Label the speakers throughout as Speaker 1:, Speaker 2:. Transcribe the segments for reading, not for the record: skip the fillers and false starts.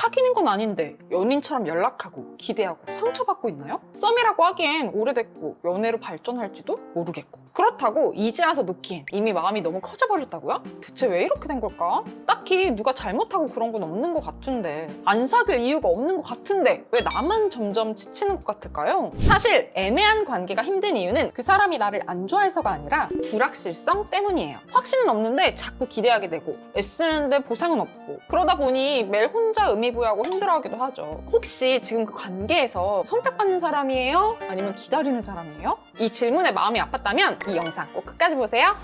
Speaker 1: 사귀는 건 아닌데 연인처럼 연락하고 기대하고 상처받고 있나요? 썸이라고 하기엔 오래됐고 연애로 발전할지도 모르겠고, 그렇다고 이제 와서 놓기엔 이미 마음이 너무 커져버렸다고요? 대체 왜 이렇게 된 걸까? 딱히 누가 잘못하고 그런 건 없는 것 같은데, 안 사귈 이유가 없는 것 같은데 왜 나만 점점 지치는 것 같을까요? 사실 애매한 관계가 힘든 이유는 그 사람이 나를 안 좋아해서가 아니라 불확실성 때문이에요. 확신은 없는데 자꾸 기대하게 되고 애쓰는데 보상은 없고, 그러다 보니 매일 혼자 의미부여하고 힘들어하기도 하죠. 혹시 지금 그 관계에서 선택받는 사람이에요? 아니면 기다리는 사람이에요? 이 질문에 마음이 아팠다면 이 영상 꼭 끝까지 보세요.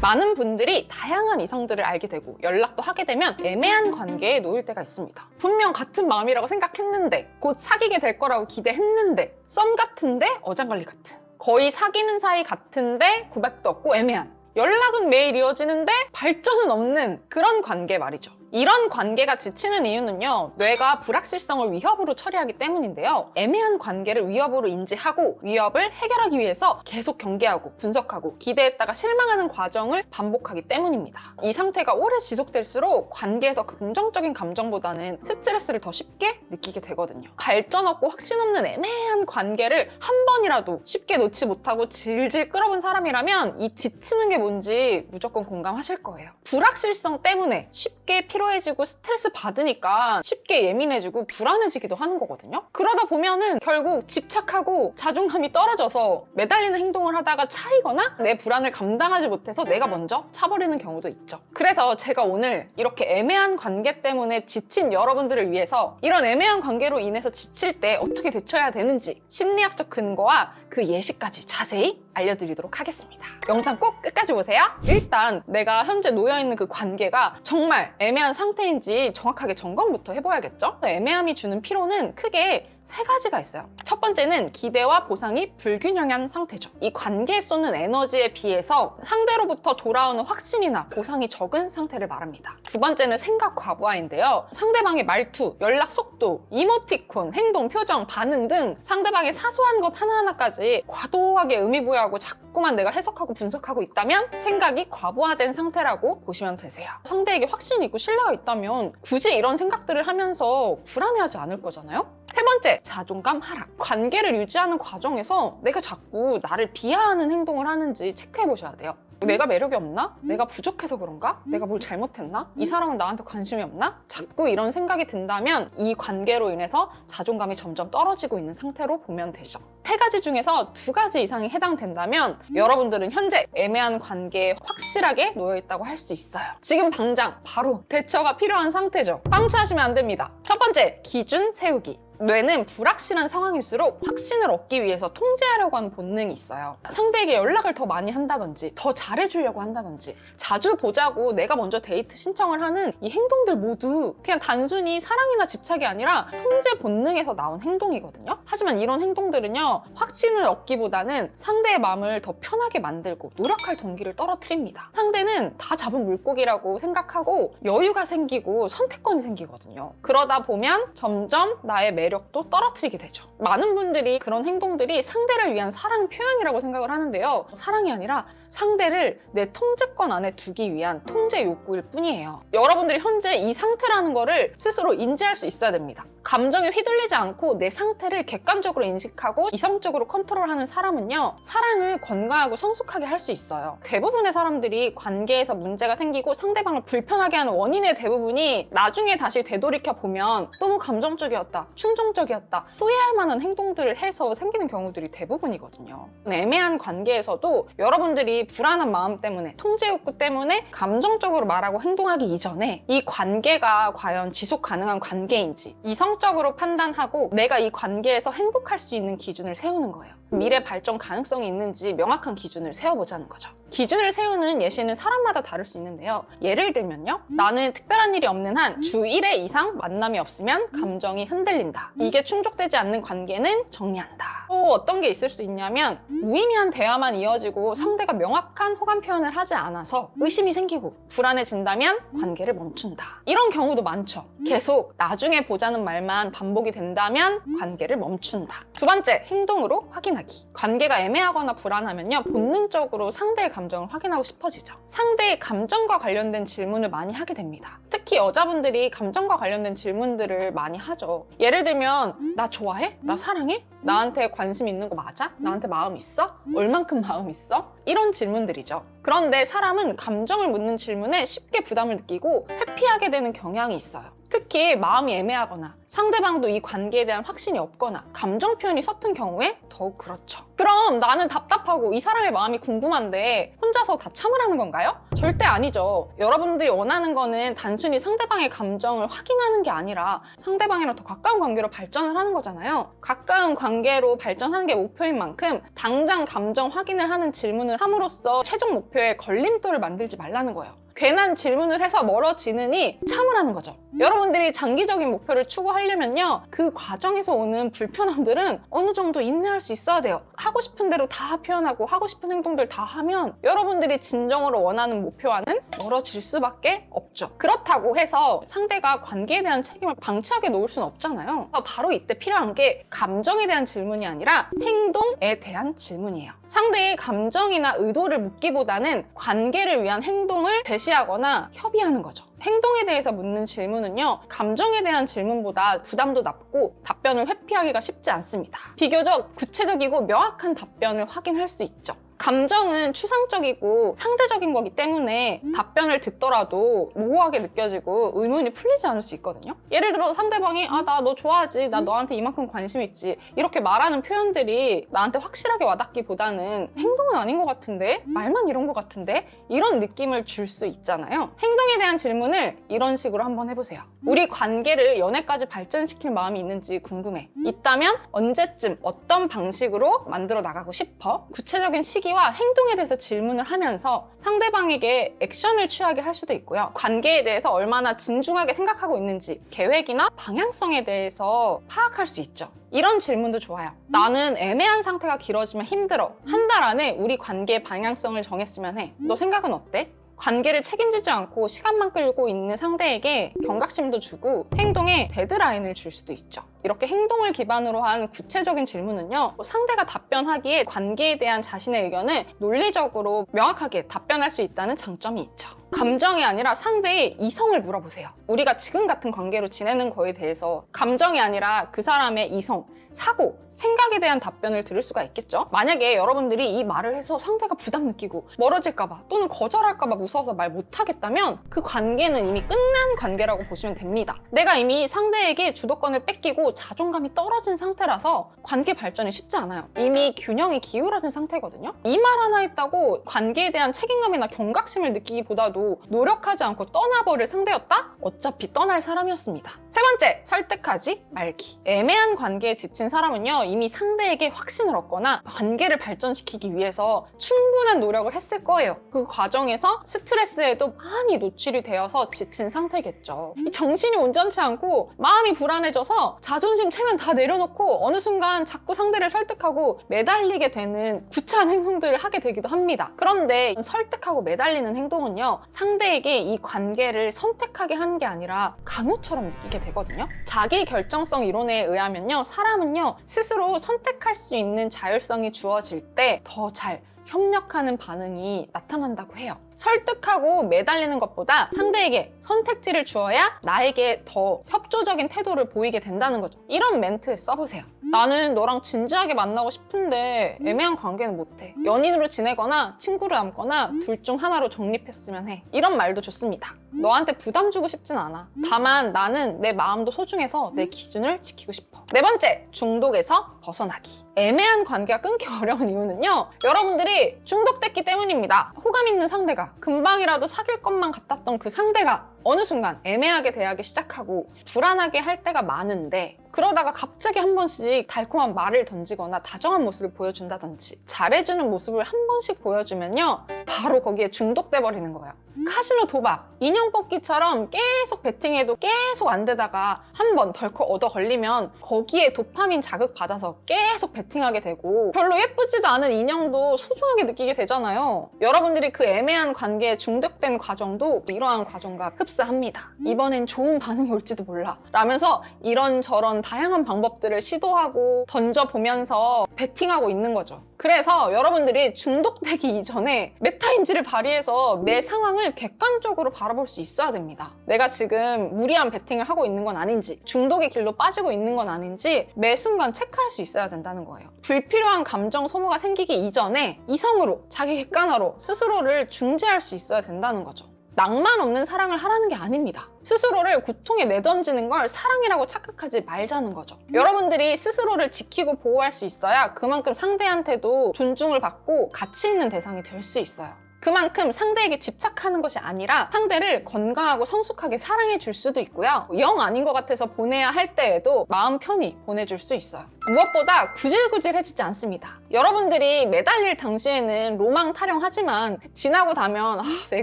Speaker 1: 많은 분들이 다양한 이성들을 알게 되고 연락도 하게 되면 애매한 관계에 놓일 때가 있습니다. 분명 같은 마음이라고 생각했는데, 곧 사귀게 될 거라고 기대했는데, 썸 같은데 어장관리 같은, 거의 사귀는 사이 같은데 고백도 없고 애매한, 연락은 매일 이어지는데 발전은 없는 그런 관계 말이죠. 이런 관계가 지치는 이유는요, 뇌가 불확실성을 위협으로 처리하기 때문인데요. 애매한 관계를 위협으로 인지하고 위협을 해결하기 위해서 계속 경계하고 분석하고 기대했다가 실망하는 과정을 반복하기 때문입니다. 이 상태가 오래 지속될수록 관계에서 긍정적인 감정보다는 스트레스를 더 쉽게 느끼게 되거든요. 발전 없고 확신 없는 애매한 관계를 한 번이라도 쉽게 놓지 못하고 질질 끌어본 사람이라면 이 지치는 게 뭔지 무조건 공감하실 거예요. 불확실성 때문에 쉽게 피로해지고 스트레스 받으니까 쉽게 예민해지고 불안해지기도 하는 거거든요. 그러다 보면은 결국 집착하고 자존감이 떨어져서 매달리는 행동을 하다가 차이거나 내 불안을 감당하지 못해서 내가 먼저 차버리는 경우도 있죠. 그래서 제가 오늘 이렇게 애매한 관계 때문에 지친 여러분들을 위해서 이런 애매한 관계로 인해서 지칠 때 어떻게 대처해야 되는지 심리학적 근거와 그 예시까지 자세히 알려드리도록 하겠습니다. 영상 꼭 끝까지 보세요. 일단 내가 현재 놓여있는 그 관계가 정말 애매한 상태인지 정확하게 점검부터 해봐야겠죠? 애매함이 주는 피로는 크게 3가지가 있어요. 첫 번째는 기대와 보상이 불균형한 상태죠. 이 관계에 쏟는 에너지에 비해서 상대로부터 돌아오는 확신이나 보상이 적은 상태를 말합니다. 두 번째는 생각 과부하인데요. 상대방의 말투, 연락 속도, 이모티콘, 행동, 표정, 반응 등 상대방의 사소한 것 하나하나까지 과도하게 의미부여하고 자꾸만 내가 해석하고 분석하고 있다면 생각이 과부하된 상태라고 보시면 되세요. 상대에게 확신이 있고 신뢰가 있다면 굳이 이런 생각들을 하면서 불안해하지 않을 거잖아요? 세 번째, 자존감 하락. 관계를 유지하는 과정에서 내가 자꾸 나를 비하하는 행동을 하는지 체크해 보셔야 돼요. 내가 매력이 없나? 내가 부족해서 그런가? 내가 뭘 잘못했나? 이 사람은 나한테 관심이 없나? 자꾸 이런 생각이 든다면 이 관계로 인해서 자존감이 점점 떨어지고 있는 상태로 보면 되죠. 3가지 중에서 2가지 이상이 해당된다면 여러분들은 현재 애매한 관계에 확실하게 놓여있다고 할 수 있어요. 지금 당장 바로 대처가 필요한 상태죠. 방치하시면 안 됩니다. 첫 번째, 기준 세우기. 뇌는 불확실한 상황일수록 확신을 얻기 위해서 통제하려고 하는 본능이 있어요. 상대에게 연락을 더 많이 한다든지 더 잘해주려고 한다든지 자주 보자고 내가 먼저 데이트 신청을 하는 이 행동들 모두 그냥 단순히 사랑이나 집착이 아니라 통제 본능에서 나온 행동이거든요. 하지만 이런 행동들은요, 확신을 얻기보다는 상대의 마음을 더 편하게 만들고 노력할 동기를 떨어뜨립니다. 상대는 다 잡은 물고기라고 생각하고 여유가 생기고 선택권이 생기거든요. 그러다 보면 점점 나의 매력도 떨어뜨리게 되죠. 많은 분들이 그런 행동들이 상대를 위한 사랑 표현이라고 생각을 하는데요. 사랑이 아니라 상대를 내 통제권 안에 두기 위한 통제 욕구일 뿐이에요. 여러분들이 현재 이 상태라는 거를 스스로 인지할 수 있어야 됩니다. 감정에 휘둘리지 않고 내 상태를 객관적으로 인식하고 이성적으로 컨트롤하는 사람은요, 사랑을 건강하고 성숙하게 할 수 있어요. 대부분의 사람들이 관계에서 문제가 생기고 상대방을 불편하게 하는 원인의 대부분이 나중에 다시 되돌이켜 보면 너무 감정적이었다, 충동적이었다, 후회할 만한 행동들을 해서 생기는 경우들이 대부분이거든요. 애매한 관계에서도 여러분들이 불안한 마음 때문에, 통제 욕구 때문에 감정적으로 말하고 행동하기 이전에 이 관계가 과연 지속 가능한 관계인지 이성적으로 판단하고 내가 이 관계에서 행복할 수 있는 기준을 세우는 거예요. 미래 발전 가능성이 있는지 명확한 기준을 세워보자는 거죠. 기준을 세우는 예시는 사람마다 다를 수 있는데요. 예를 들면요, 나는 특별한 일이 없는 한 주 1회 이상 만남이 없으면 감정이 흔들린다. 이게 충족되지 않는 관계는 정리한다. 또 어떤 게 있을 수 있냐면 무의미한 대화만 이어지고 상대가 명확한 호감 표현을 하지 않아서 의심이 생기고 불안해진다면 관계를 멈춘다. 이런 경우도 많죠. 계속 나중에 보자는 말만 반복이 된다면 관계를 멈춘다. 두 번째, 행동으로 확인하기. 벗어나기. 관계가 애매하거나 불안하면요, 본능적으로 상대의 감정을 확인하고 싶어지죠. 상대의 감정과 관련된 질문을 많이 하게 됩니다. 특히 여자분들이 감정과 관련된 질문들을 많이 하죠. 예를 들면 나 좋아해? 나 사랑해? 나한테 관심 있는 거 맞아? 나한테 마음 있어? 얼만큼 마음 있어? 이런 질문들이죠. 그런데 사람은 감정을 묻는 질문에 쉽게 부담을 느끼고 회피하게 되는 경향이 있어요. 특히 마음이 애매하거나 상대방도 이 관계에 대한 확신이 없거나 감정 표현이 서툰 경우에 더욱 그렇죠. 그럼 나는 답답하고 이 사람의 마음이 궁금한데 혼자서 다 참으라는 건가요? 절대 아니죠. 여러분들이 원하는 거는 단순히 상대방의 감정을 확인하는 게 아니라 상대방이랑 더 가까운 관계로 발전을 하는 거잖아요. 가까운 관계로 발전하는 게 목표인 만큼 당장 감정 확인을 하는 질문을 함으로써 최종 목표에 걸림돌을 만들지 말라는 거예요. 괜한 질문을 해서 멀어지느니 참으라는 거죠. 여러분들이 장기적인 목표를 추구하려면요, 그 과정에서 오는 불편함들은 어느 정도 인내할 수 있어야 돼요. 하고 싶은 대로 다 표현하고 하고 싶은 행동들 다 하면 여러분들이 진정으로 원하는 목표와는 멀어질 수밖에 없죠. 그렇다고 해서 상대가 관계에 대한 책임을 방치하게 놓을 수는 없잖아요. 바로 이때 필요한 게 감정에 대한 질문이 아니라 행동에 대한 질문이에요. 상대의 감정이나 의도를 묻기보다는 관계를 위한 행동을 제시하거나 협의하는 거죠. 행동에 대해서 묻는 질문은요, 감정에 대한 질문보다 부담도 낮고 답변을 회피하기가 쉽지 않습니다. 비교적 구체적이고 명확한 답변을 확인할 수 있죠. 감정은 추상적이고 상대적인 거기 때문에 답변을 듣더라도 모호하게 느껴지고 의문이 풀리지 않을 수 있거든요. 예를 들어 상대방이 나 너 좋아하지, 나 너한테 이만큼 관심 있지, 이렇게 말하는 표현들이 나한테 확실하게 와닿기보다는 행동은 아닌 것 같은데? 말만 이런 것 같은데? 이런 느낌을 줄 수 있잖아요. 행동에 대한 질문을 이런 식으로 한번 해보세요. 우리 관계를 연애까지 발전시킬 마음이 있는지 궁금해. 있다면 언제쯤 어떤 방식으로 만들어 나가고 싶어? 구체적인 시기와 행동에 대해서 질문을 하면서 상대방에게 액션을 취하게 할 수도 있고요. 관계에 대해서 얼마나 진중하게 생각하고 있는지 계획이나 방향성에 대해서 파악할 수 있죠. 이런 질문도 좋아요. 나는 애매한 상태가 길어지면 힘들어. 한 달 안에 우리 관계의 방향성을 정했으면 해. 너 생각은 어때? 관계를 책임지지 않고 시간만 끌고 있는 상대에게 경각심도 주고 행동에 데드라인을 줄 수도 있죠. 이렇게 행동을 기반으로 한 구체적인 질문은요, 상대가 답변하기에 관계에 대한 자신의 의견을 논리적으로 명확하게 답변할 수 있다는 장점이 있죠. 감정이 아니라 상대의 이성을 물어보세요. 우리가 지금 같은 관계로 지내는 거에 대해서 감정이 아니라 그 사람의 이성, 사고, 생각에 대한 답변을 들을 수가 있겠죠. 만약에 여러분들이 이 말을 해서 상대가 부담 느끼고 멀어질까봐 또는 거절할까봐 무서워서 말 못하겠다면 그 관계는 이미 끝난 관계라고 보시면 됩니다. 내가 이미 상대에게 주도권을 뺏기고 자존감이 떨어진 상태라서 관계 발전이 쉽지 않아요. 이미 균형이 기울어진 상태거든요. 이 말 하나 했다고 관계에 대한 책임감이나 경각심을 느끼기보다도 노력하지 않고 떠나버릴 상대였다? 어차피 떠날 사람이었습니다. 세 번째, 설득하지 말기. 애매한 관계에 지친 사람은요, 이미 상대에게 확신을 얻거나 관계를 발전시키기 위해서 충분한 노력을 했을 거예요. 그 과정에서 스트레스에도 많이 노출이 되어서 지친 상태겠죠. 정신이 온전치 않고 마음이 불안해져서 자존심 체면 다 내려놓고 어느 순간 자꾸 상대를 설득하고 매달리게 되는 구차한 행동들을 하게 되기도 합니다. 그런데 설득하고 매달리는 행동은요, 상대에게 이 관계를 선택하게 하는 게 아니라 강요처럼 느끼게 되거든요. 자기 결정성 이론에 의하면요, 사람은요 스스로 선택할 수 있는 자율성이 주어질 때 더 잘 협력하는 반응이 나타난다고 해요. 설득하고 매달리는 것보다 상대에게 선택지를 주어야 나에게 더 협조적인 태도를 보이게 된다는 거죠. 이런 멘트 써보세요. 나는 너랑 진지하게 만나고 싶은데 애매한 관계는 못해. 연인으로 지내거나 친구로 남거나 둘 중 하나로 정립했으면 해. 이런 말도 좋습니다. 너한테 부담 주고 싶진 않아. 다만 나는 내 마음도 소중해서 내 기준을 지키고 싶어. 네 번째, 중독에서 벗어나기. 애매한 관계가 끊기 어려운 이유는요, 여러분들이 중독됐기 때문입니다. 호감 있는 상대가, 금방이라도 사귈 것만 같았던 그 상대가 어느 순간 애매하게 대하기 시작하고 불안하게 할 때가 많은데, 그러다가 갑자기 한 번씩 달콤한 말을 던지거나 다정한 모습을 보여준다든지 잘해주는 모습을 한 번씩 보여주면요, 바로 거기에 중독돼 버리는 거예요. 카지노, 도박, 인형 뽑기처럼 계속 베팅해도 계속 안 되다가 한 번 덜컥 얻어 걸리면 거기에 도파민 자극 받아서 계속 베팅하게 되고 별로 예쁘지도 않은 인형도 소중하게 느끼게 되잖아요. 여러분들이 그 애매한 관계에 중독된 과정도 이러한 과정과 흡사합니다. 이번엔 좋은 반응이 올지도 몰라 라면서 이런저런 다양한 방법들을 시도하고 던져보면서 베팅하고 있는 거죠. 그래서 여러분들이 중독되기 이전에 메타인지를 발휘해서 매 상황을 객관적으로 바라볼 수 있어야 됩니다. 내가 지금 무리한 베팅을 하고 있는 건 아닌지, 중독의 길로 빠지고 있는 건 아닌지 매 순간 체크할 수 있어야 된다는 거예요. 불필요한 감정 소모가 생기기 이전에 이성으로, 자기 객관화로 스스로를 중재할 수 있어야 된다는 거죠. 낭만 없는 사랑을 하라는 게 아닙니다. 스스로를 고통에 내던지는 걸 사랑이라고 착각하지 말자는 거죠. 여러분들이 스스로를 지키고 보호할 수 있어야 그만큼 상대한테도 존중을 받고 가치 있는 대상이 될 수 있어요. 그만큼 상대에게 집착하는 것이 아니라 상대를 건강하고 성숙하게 사랑해 줄 수도 있고요. 영 아닌 것 같아서 보내야 할 때에도 마음 편히 보내줄 수 있어요. 무엇보다 구질구질해지지 않습니다. 여러분들이 매달릴 당시에는 로망 타령하지만 지나고 나면 왜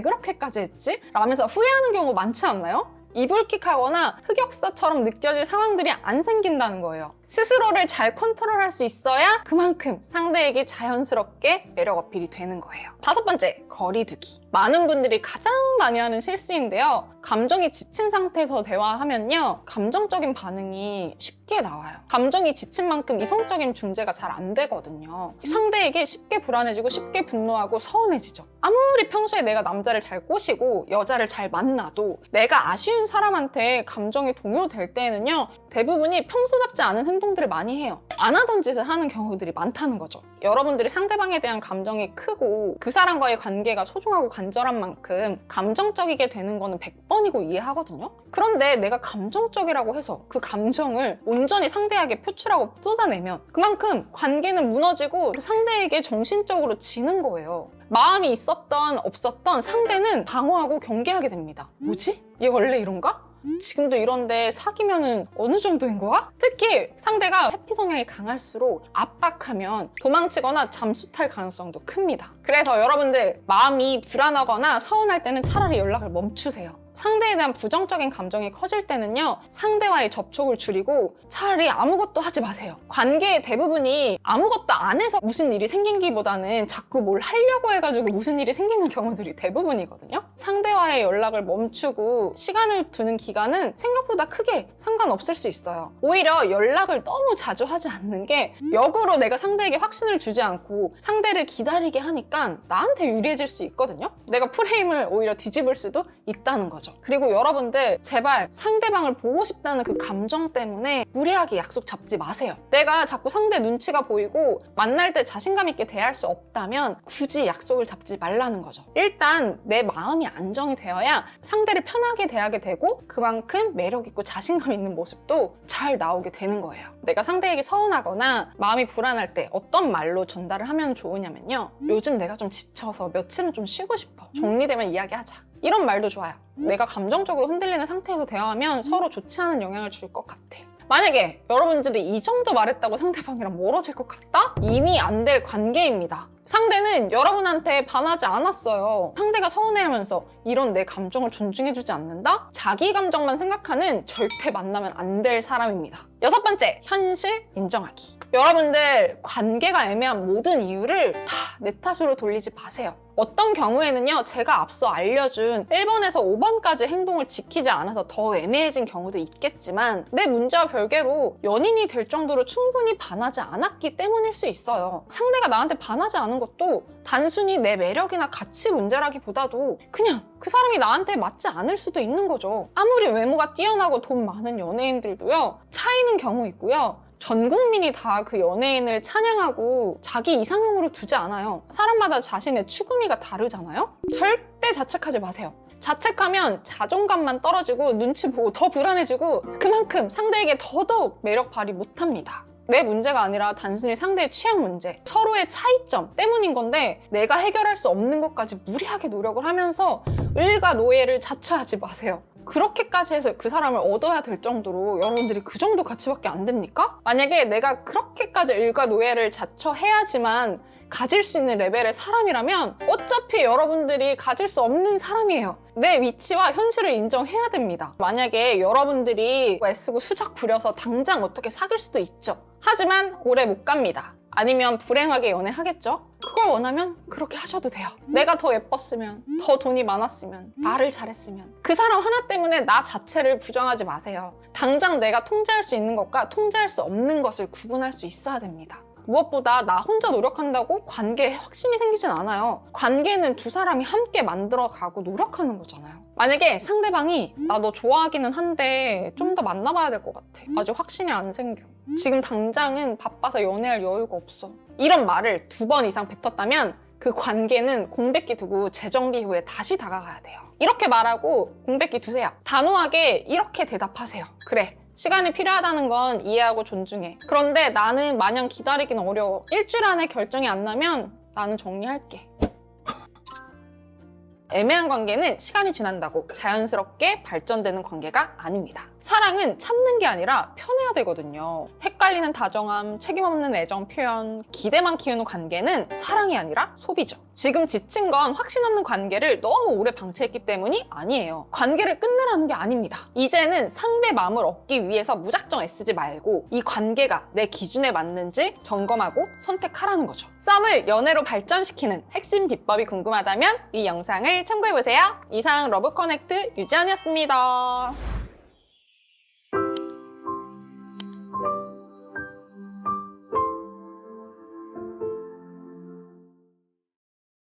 Speaker 1: 그렇게까지 했지? 라면서 후회하는 경우 많지 않나요? 이불킥하거나 흑역사처럼 느껴질 상황들이 안 생긴다는 거예요. 스스로를 잘 컨트롤할 수 있어야 그만큼 상대에게 자연스럽게 매력 어필이 되는 거예요. 5번째, 거리두기. 많은 분들이 가장 많이 하는 실수인데요. 감정이 지친 상태에서 대화하면요, 감정적인 반응이 쉽게 나와요. 감정이 지친 만큼 이성적인 중재가 잘 안 되거든요. 상대에게 쉽게 불안해지고 쉽게 분노하고 서운해지죠. 아무리 평소에 내가 남자를 잘 꼬시고 여자를 잘 만나도 내가 아쉬운 사람한테 감정이 동요될 때에는요, 대부분이 평소답지 않은 행동들을 많이 해요. 안 하던 짓을 하는 경우들이 많다는 거죠. 여러분들이 상대방에 대한 감정이 크고 그 사람과의 관계가 소중하고 간절한 만큼 감정적이게 되는 거는 100번이고 이해하거든요. 그런데 내가 감정적이라고 해서 그 감정을 온전히 상대에게 표출하고 쏟아내면 그만큼 관계는 무너지고 상대에게 정신적으로 지는 거예요. 마음이 있었던 없었던 상대는 방어하고 경계하게 됩니다. 뭐지? 얘 원래 이런가? 지금도 이런데 사귀면은 어느 정도인 거야? 특히 상대가 회피 성향이 강할수록 압박하면 도망치거나 잠수 탈 가능성도 큽니다. 그래서 여러분들 마음이 불안하거나 서운할 때는 차라리 연락을 멈추세요. 상대에 대한 부정적인 감정이 커질 때는요, 상대와의 접촉을 줄이고 차라리 아무것도 하지 마세요. 관계의 대부분이 아무것도 안 해서 무슨 일이 생긴기보다는 자꾸 뭘 하려고 해가지고 무슨 일이 생기는 경우들이 대부분이거든요. 상대와의 연락을 멈추고 시간을 두는 기간은 생각보다 크게 상관없을 수 있어요. 오히려 연락을 너무 자주 하지 않는 게 역으로 내가 상대에게 확신을 주지 않고 상대를 기다리게 하니까 나한테 유리해질 수 있거든요. 내가 프레임을 오히려 뒤집을 수도 있다는 거죠. 그리고 여러분들 제발 상대방을 보고 싶다는 그 감정 때문에 무리하게 약속 잡지 마세요. 내가 자꾸 상대 눈치가 보이고 만날 때 자신감 있게 대할 수 없다면 굳이 약속을 잡지 말라는 거죠. 일단 내 마음이 안정이 되어야 상대를 편하게 대하게 되고 그만큼 매력 있고 자신감 있는 모습도 잘 나오게 되는 거예요. 내가 상대에게 서운하거나 마음이 불안할 때 어떤 말로 전달을 하면 좋으냐면요, 요즘 내가 좀 지쳐서 며칠은 좀 쉬고 싶어. 정리되면 이야기하자. 이런 말도 좋아요. 내가 감정적으로 흔들리는 상태에서 대화하면 서로 좋지 않은 영향을 줄 것 같아. 만약에 여러분들이 이 정도 말했다고 상대방이랑 멀어질 것 같다? 이미 안 될 관계입니다. 상대는 여러분한테 반하지 않았어요. 상대가 서운해하면서 이런 내 감정을 존중해주지 않는다? 자기 감정만 생각하는 절대 만나면 안 될 사람입니다. 6번째, 현실 인정하기. 여러분들 관계가 애매한 모든 이유를 다 내 탓으로 돌리지 마세요. 어떤 경우에는요, 제가 앞서 알려준 1번에서 5번까지 행동을 지키지 않아서 더 애매해진 경우도 있겠지만 내 문제와 별개로 연인이 될 정도로 충분히 반하지 않았기 때문일 수 있어요. 상대가 나한테 반하지 않은 것도 단순히 내 매력이나 가치 문제라기보다도 그냥 그 사람이 나한테 맞지 않을 수도 있는 거죠. 아무리 외모가 뛰어나고 돈 많은 연예인들도요, 차이는 경우 있고요. 전 국민이 다 그 연예인을 찬양하고 자기 이상형으로 두지 않아요. 사람마다 자신의 추구미가 다르잖아요? 절대 자책하지 마세요. 자책하면 자존감만 떨어지고 눈치 보고 더 불안해지고 그만큼 상대에게 더더욱 매력 발휘 못합니다. 내 문제가 아니라 단순히 상대의 취향 문제, 서로의 차이점 때문인 건데 내가 해결할 수 없는 것까지 무리하게 노력을 하면서 을과 노예를 자처하지 마세요. 그렇게까지 해서 그 사람을 얻어야 될 정도로 여러분들이 그 정도 가치밖에 안 됩니까? 만약에 내가 그렇게까지 을과 노예를 자처해야지만 가질 수 있는 레벨의 사람이라면 어차피 여러분들이 가질 수 없는 사람이에요. 내 위치와 현실을 인정해야 됩니다. 만약에 여러분들이 애쓰고 수작 부려서 당장 어떻게 사귈 수도 있죠. 하지만 오래 못 갑니다. 아니면 불행하게 연애하겠죠? 그걸 원하면 그렇게 하셔도 돼요. 내가 더 예뻤으면, 더 돈이 많았으면, 말을 잘했으면. 그 사람 하나 때문에 나 자체를 부정하지 마세요. 당장 내가 통제할 수 있는 것과 통제할 수 없는 것을 구분할 수 있어야 됩니다. 무엇보다 나 혼자 노력한다고 관계에 확신이 생기진 않아요. 관계는 두 사람이 함께 만들어가고 노력하는 거잖아요. 만약에 상대방이 나 너 좋아하기는 한데 좀 더 만나봐야 될 것 같아. 아직 확신이 안 생겨. 지금 당장은 바빠서 연애할 여유가 없어. 이런 말을 2번 이상 뱉었다면 그 관계는 공백기 두고 재정비 후에 다시 다가가야 돼요. 이렇게 말하고 공백기 두세요. 단호하게 이렇게 대답하세요. 그래. 시간이 필요하다는 건 이해하고 존중해. 그런데 나는 마냥 기다리기는 어려워. 일주일 안에 결정이 안 나면 나는 정리할게. 애매한 관계는 시간이 지난다고 자연스럽게 발전되는 관계가 아닙니다. 사랑은 참는 게 아니라 편해야 되거든요. 헷갈리는 다정함, 책임 없는 애정 표현, 기대만 키우는 관계는 사랑이 아니라 소비죠. 지금 지친 건 확신 없는 관계를 너무 오래 방치했기 때문이 아니에요. 관계를 끝내라는 게 아닙니다. 이제는 상대 마음을 얻기 위해서 무작정 애쓰지 말고 이 관계가 내 기준에 맞는지 점검하고 선택하라는 거죠. 썸을 연애로 발전시키는 핵심 비법이 궁금하다면 이 영상을 참고해보세요. 이상 러브커넥트 유지연이었습니다.